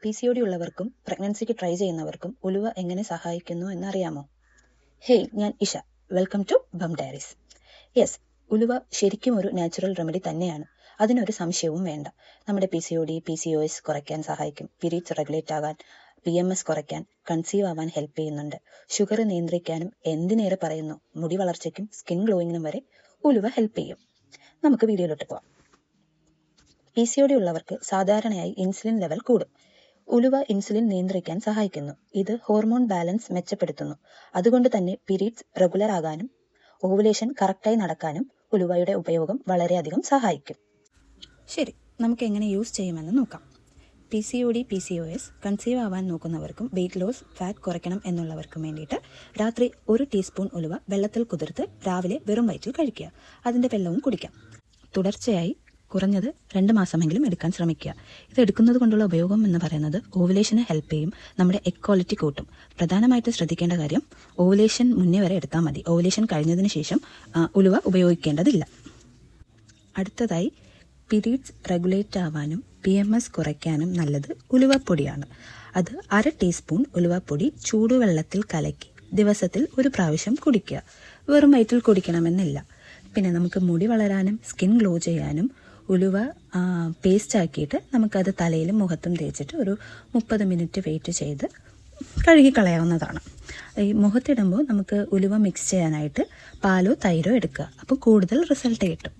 PCOD ഉള്ളവർക്കും പ്രഗ്നൻസിക്ക് try ചെയ്യുന്നവർക്കും ഉലുവ എങ്ങനെ സഹായിക്കുന്നു എന്നറിയാമോ? ഹേയ്, ഞാൻ Isha. Welcome to bum diaries. Yes, ഉലുവ ശരിക്കും ഒരു നാച്ചുറൽ റെമഡി തന്നെയാണ്. അതിനൊരു സംശയവും വേണ്ട. നമ്മുടെ PCOD, PCOS കുറയ്ക്കാൻ സഹായിക്കും. പീരീഡ്സ് റെഗുലേറ്റ് ആകാൻ, PMS കുറയ്ക്കാൻ, കൺസീവ് ആവാൻ ഹെൽപ്പ് ചെയ്യുന്നുണ്ട്. ഷുഗർ നിയന്ത്രിക്കാനും, എന്തിനേറെ പറയുന്നു, മുടി വളർച്ചയ്ക്കും സ്കിൻ ഗ്ലോയിങ്ങിനും വരെ ഉലുവ ഹെൽപ്പ് ചെയ്യും. നമുക്ക് വീഡിയോയിലോട്ട് പോവാം. PCOD ഉള്ളവർക്ക് സാധാരണയായി ഇൻസുലിൻ ലെവൽ കൂടും. ഉലുവ ഇൻസുലിൻ നിയന്ത്രിക്കാൻ സഹായിക്കുന്നു. ഇത് ഹോർമോൺ ബാലൻസ് മെച്ചപ്പെടുത്തുന്നു. അതുകൊണ്ട് തന്നെ പീരീഡ്സ് റെഗുലർ ആകാനും ഓവുലേഷൻ കറക്റ്റായി നടക്കാനും ഉലുവയുടെ ഉപയോഗം വളരെയധികം സഹായിക്കും. ശരി, നമുക്ക് എങ്ങനെ യൂസ് ചെയ്യുമെന്ന് നോക്കാം. PCOD, PCOS കൺസീവ് ആവാൻ നോക്കുന്നവർക്കും വെയിറ്റ് ലോസ്, ഫാറ്റ് കുറയ്ക്കണം എന്നുള്ളവർക്കും വേണ്ടിയിട്ട് രാത്രി 1 ടീസ്പൂൺ ഉലുവ വെള്ളത്തിൽ കുതിർത്ത് രാവിലെ വെറും വയറ്റിൽ കഴിക്കുക. അതിൻ്റെ വെള്ളവും കുടിക്കാം. തുടർച്ചയായി കുറഞ്ഞത് 2 മാസമെങ്കിലും എടുക്കാൻ ശ്രമിക്കുക. ഇത് എടുക്കുന്നത് കൊണ്ടുള്ള ഉപയോഗം എന്ന് പറയുന്നത് ഓവുലേഷന് ഹെൽപ്പ് ചെയ്യും, നമ്മുടെ എഗ് ക്വാളിറ്റി കൂട്ടും. പ്രധാനമായിട്ട് ശ്രദ്ധിക്കേണ്ട കാര്യം, ഓവുലേഷൻ മുന്നേ വരെ എടുത്താൽ മതി. ഓവുലേഷൻ കഴിഞ്ഞതിന് ശേഷം ഉലുവ ഉപയോഗിക്കേണ്ടതില്ല. അടുത്തതായി, പീരീഡ്സ് റെഗുലേറ്റ് ആവാനും PMS കുറയ്ക്കാനും നല്ലത് ഉലുവപ്പൊടിയാണ്. അത് 1/2 ടീസ്പൂൺ ഉലുവപ്പൊടി ചൂടുവെള്ളത്തിൽ കലക്കി ദിവസത്തിൽ 1 പ്രാവശ്യം കുടിക്കുക. വെറും വയറ്റിൽ കുടിക്കണമെന്നില്ല. പിന്നെ നമുക്ക് മുടി വളരാനും സ്കിൻ ഗ്ലോ ചെയ്യാനും ഉലുവ പേസ്റ്റ് ആക്കിയിട്ട് നമുക്കത് തലയിലും മുഖത്തും തേച്ചിട്ട് ഒരു 30 മിനിറ്റ് വെയിറ്റ് ചെയ്ത് കഴുകിക്കളയാവുന്നതാണ്. ഈ മുഖത്തിടുമ്പോൾ നമുക്ക് ഉലുവ മിക്സ് ചെയ്യാനായിട്ട് പാലോ തൈരോ എടുക്കുക. അപ്പോൾ കൂടുതൽ റിസൾട്ട് കിട്ടും.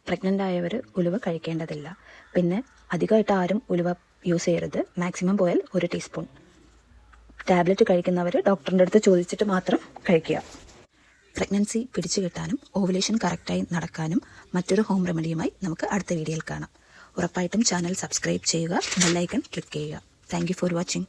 പ്രഗ്നൻ്റ് ആയവർ ഉലുവ കഴിക്കേണ്ടതില്ല. പിന്നെ അധികമായിട്ട് ആരും ഉലുവ യൂസ് ചെയ്യരുത്. മാക്സിമം പോയാൽ 1 ടീസ്പൂൺ. ടാബ്ലറ്റ് കഴിക്കുന്നവർ ഡോക്ടറിൻ്റെ അടുത്ത് ചോദിച്ചിട്ട് മാത്രം കഴിക്കുക. പ്രഗ്നൻസി പിടിച്ചു കിട്ടാനും ഓവുലേഷൻ കറക്റ്റായി നടക്കാനും മറ്റൊരു ഹോം റെമഡിയുമായി നമുക്ക് അടുത്ത വീഡിയോയിൽ കാണാം. ഉറപ്പായിട്ടും ചാനൽ സബ്സ്ക്രൈബ് ചെയ്യുക, ബെൽ ഐക്കൺ ക്ലിക്ക് ചെയ്യുക. Thank you for watching.